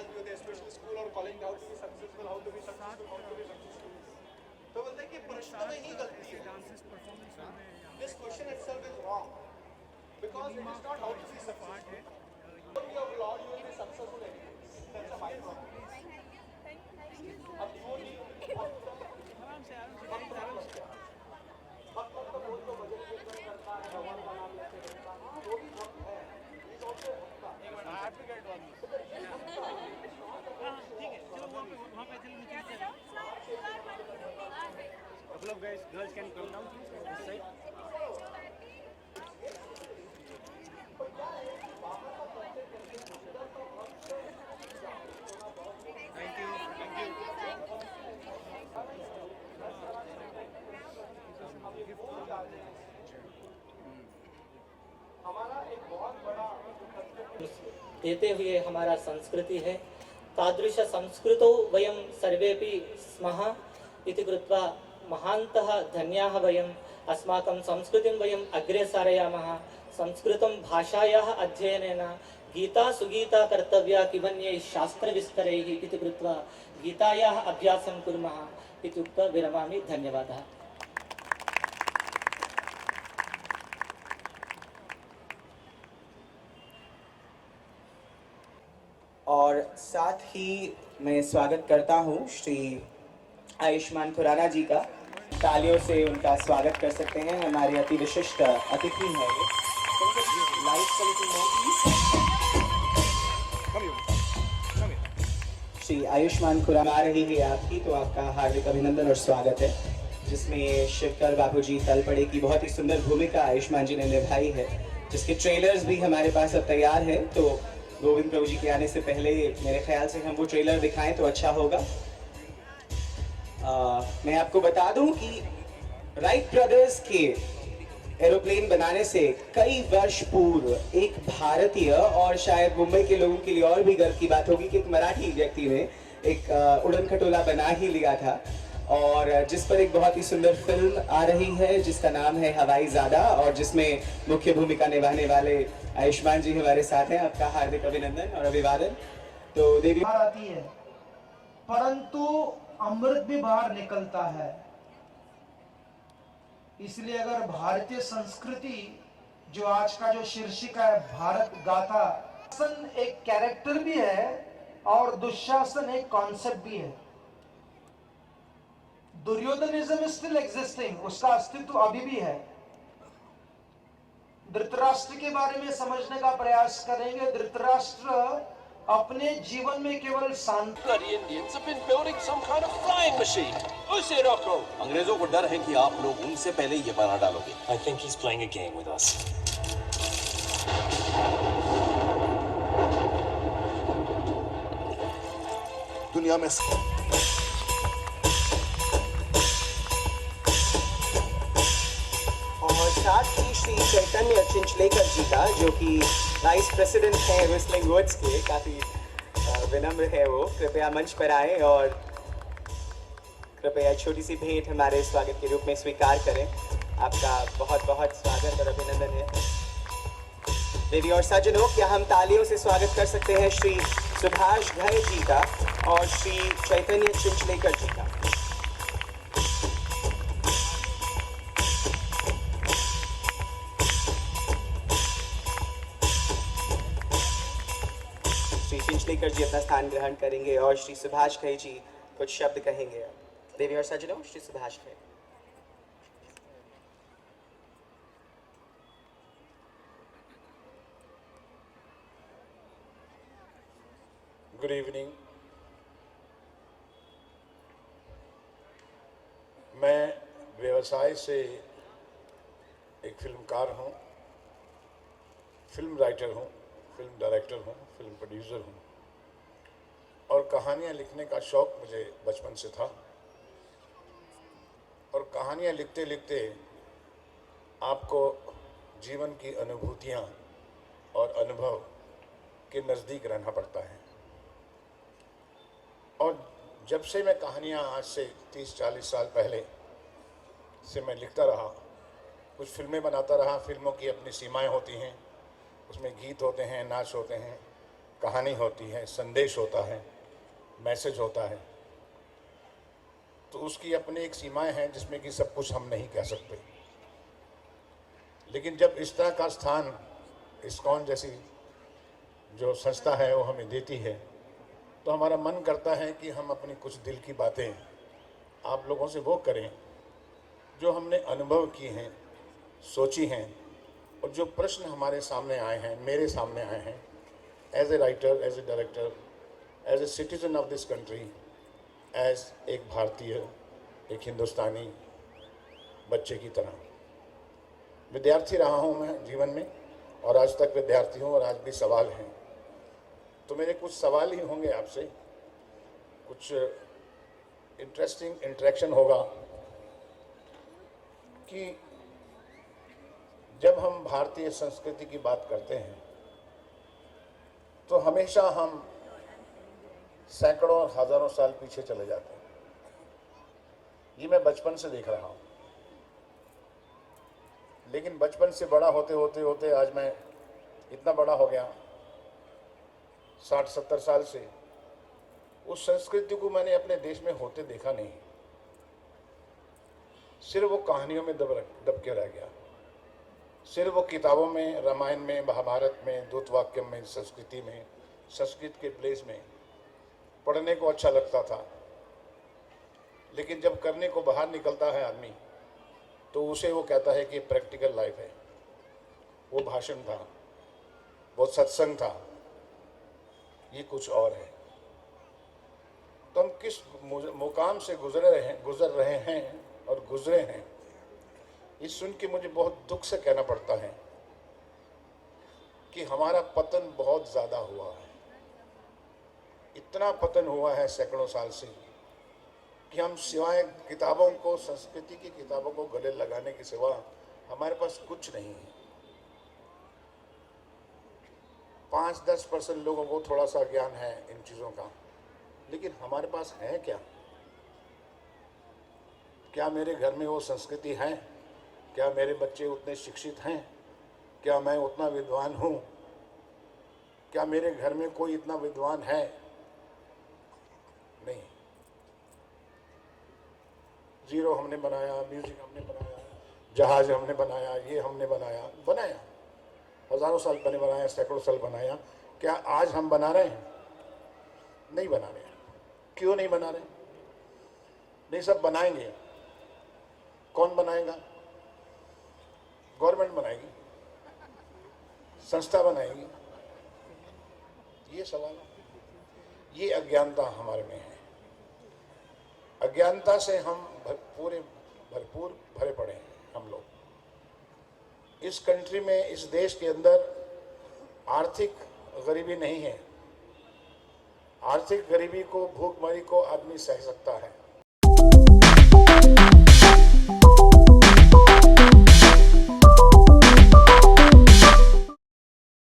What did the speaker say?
भी होते हैं, स्पेशली स्कूल और college, how to be successful, how to be successful, how to be successful. तो बोलते हैं कि प्रश्न में ही गलती है। This question itself is wrong because it is not how to be successful. If you have law, you will be successful anyway. That's a byproduct. अब जो भी भक्त तो बोल तो भजन कीर्तन करता है, भगवान का नाम लेते रहता है, हाँ, वो भी भक्त है, इज ऑल्सो भक्त। I have to get one. ठीक है, चलो वहाँ पे चलो नीचे से। Couple of guys, girls can come down please this side. Thank you. हमारा एक बहुत बड़ा देते हुए हमारा संस्कृति है। तादृश संस्कृतौ वयं सर्वेपि स्मः इति कृत्वा महान्तः धन्याः वयम्। अस्माकं संस्कृतिं वयम् अग्रे सारयामः। संस्कृतं भाषायाः अध्ययनेन गीता सुगीता कर्तव्या किमन्यैः शास्त्रविस्तरैः इति कृत्वा गीतायाः अभ्यासं कुर्मः इति उक्त्वा विरमामि। धन्यवादः। और साथ ही मैं स्वागत करता हूं श्री आयुष्मान खुराना जी का। तालियों से उनका स्वागत कर सकते हैं। हमारे अति विशिष्ट अतिथि हैं ये। श्री आयुष्मान खुराना आ रही है आपकी, तो आपका हार्दिक अभिनंदन और स्वागत है, जिसमें शिवकर बापू जी तलपड़े की बहुत ही सुंदर भूमिका आयुष्मान जी ने निभाई है, जिसके ट्रेलर्स भी हमारे पास अब तैयार है। तो गोविंद प्रभु जी के आने से पहले मेरे ख्याल से हम वो ट्रेलर दिखाएं तो अच्छा होगा। मैं आपको बता दूं कि राइट ब्रदर्स के एरोप्लेन बनाने से कई वर्ष पूर्व एक भारतीय और शायद मुंबई के लोगों के लिए और भी गर्व की बात होगी कि एक मराठी व्यक्ति ने एक उड़न खटोला बना ही लिया था, और जिस पर एक बहुत ही सुंदर फिल्म आ रही है जिसका नाम है हवाईजादा, और जिसमें मुख्य भूमिका निभाने वाले आयुष्मान जी हमारे साथ हैं। आपका हार्दिक अभिनंदन और अभिवादन। तो देवी आती है, परंतु अमृत भी बाहर निकलता है। इसलिए अगर भारतीय संस्कृति, जो आज का जो शीर्षिका है भारत गाथा, शासन एक कैरेक्टर भी है और दुशासन एक कॉन्सेप्ट भी है। दुर्योधनिज्म इज स्टिल एग्जिस्टिंग, उसका अस्तित्व अभी भी है। धृतराष्ट्र के बारे में समझने का प्रयास करेंगे। धृतराष्ट्र अपने जीवन में केवल शांत। Bloody Indians have been building some kind of flying machine. उसे रोको। अंग्रेजों को डर है कि आप लोग उनसे पहले ये बना डालोगे। I think he's playing a game with us. दुनिया में और साथ ही श्री चैतन्य चिंचलेकर जी का, जो कि वाइस प्रेसिडेंट है विस्लिंग वर्ड्स के, काफ़ी विनम्र है वो। कृपया मंच पर आए और कृपया छोटी सी भेंट हमारे स्वागत के रूप में स्वीकार करें। आपका बहुत बहुत स्वागत और अभिनंदन है। देवी और सज्जनों, क्या हम तालियों से स्वागत कर सकते हैं श्री सुभाष घई जी का और श्री चैतन्य चिंचलेकर जी का। श्री चिंचलेकर जी अपना स्थान ग्रहण करेंगे और श्री सुभाष घई जी कुछ शब्द कहेंगे। देवी और सज्जनों, श्री सुभाष घई। Good evening. मैं व्यवसाय से एक फिल्मकार हूँ, फिल्म राइटर हूँ, फिल्म डायरेक्टर हूँ, फिल्म प्रोड्यूसर हूँ, और कहानियाँ लिखने का शौक़ मुझे बचपन से था। और कहानियाँ लिखते लिखते आपको जीवन की अनुभूतियाँ और अनुभव के नज़दीक रहना पड़ता है। और जब से मैं कहानियाँ, आज से 30-40 साल पहले से मैं लिखता रहा, कुछ फिल्में बनाता रहा। फिल्मों की अपनी सीमाएं होती हैं, उसमें गीत होते हैं, नाच होते हैं, कहानी होती है, संदेश होता है, मैसेज होता है, तो उसकी अपनी एक सीमाएं हैं जिसमें कि सब कुछ हम नहीं कह सकते। लेकिन जब इस तरह का स्थान इस्कॉन जैसी जो संस्था है वो हमें देती है, तो हमारा मन करता है कि हम अपनी कुछ दिल की बातें आप लोगों से वो करें जो हमने अनुभव की हैं, सोची हैं, और जो प्रश्न हमारे सामने आए हैं, मेरे सामने आए हैं, as a writer, as a director, as a citizen of this country, as एक भारतीय, एक हिंदुस्तानी बच्चे की तरह। विद्यार्थी रहा हूँ मैं जीवन में, और आज तक विद्यार्थी हूँ, और आज भी सवाल हैं। तो मेरे कुछ सवाल ही होंगे आपसे, कुछ इंटरेस्टिंग इंटरेक्शन होगा कि जब हम भारतीय संस्कृति की बात करते हैं तो हमेशा हम सैकड़ों और हजारों साल पीछे चले जाते हैं। ये मैं बचपन से देख रहा हूँ, लेकिन बचपन से बड़ा होते होते होते आज मैं इतना बड़ा हो गया, 60-70 साल से उस संस्कृति को मैंने अपने देश में होते देखा नहीं। सिर्फ वो कहानियों में दब के रह गया, सिर्फ वो किताबों में, रामायण में, महाभारत में, दूतवाक्य में, संस्कृति में, संस्कृत के प्लेस में पढ़ने को अच्छा लगता था। लेकिन जब करने को बाहर निकलता है आदमी, तो उसे वो कहता है कि प्रैक्टिकल लाइफ है। वो भाषण था, वो सत्संग था, ये कुछ और है। तो हम किस मुकाम से गुजर रहे हैं और गुजरे हैं, ये सुन के मुझे बहुत दुख से कहना पड़ता है कि हमारा पतन बहुत ज़्यादा हुआ है। इतना पतन हुआ है सैकड़ों साल से कि हम सिवाय किताबों को, संस्कृति की किताबों को गले लगाने के सिवा हमारे पास कुछ नहीं है। 5-10% लोगों को थोड़ा सा ज्ञान है इन चीज़ों का, लेकिन हमारे पास है क्या? क्या मेरे घर में वो संस्कृति है? क्या मेरे बच्चे उतने शिक्षित हैं? क्या मैं उतना विद्वान हूँ? क्या मेरे घर में कोई इतना विद्वान है? नहीं। जीरो हमने बनाया, म्यूजिक हमने बनाया, जहाज हमने बनाया, ये हमने बनाया, हजारों साल पहले बनाया, सैकड़ों साल बनाया। क्या आज हम बना रहे हैं? नहीं बना रहे। क्यों नहीं बना रहे? नहीं, सब बनाएंगे। कौन बनाएगा? गवर्नमेंट बनाएगी, संस्था बनाएगी। ये सवाल, ये अज्ञानता हमारे में है। अज्ञानता से हम भरपूर भरे पड़े हैं हम लोग। इस कंट्री में, इस देश के अंदर आर्थिक गरीबी नहीं है। आर्थिक गरीबी को, भूखमरी को आदमी सह सकता है,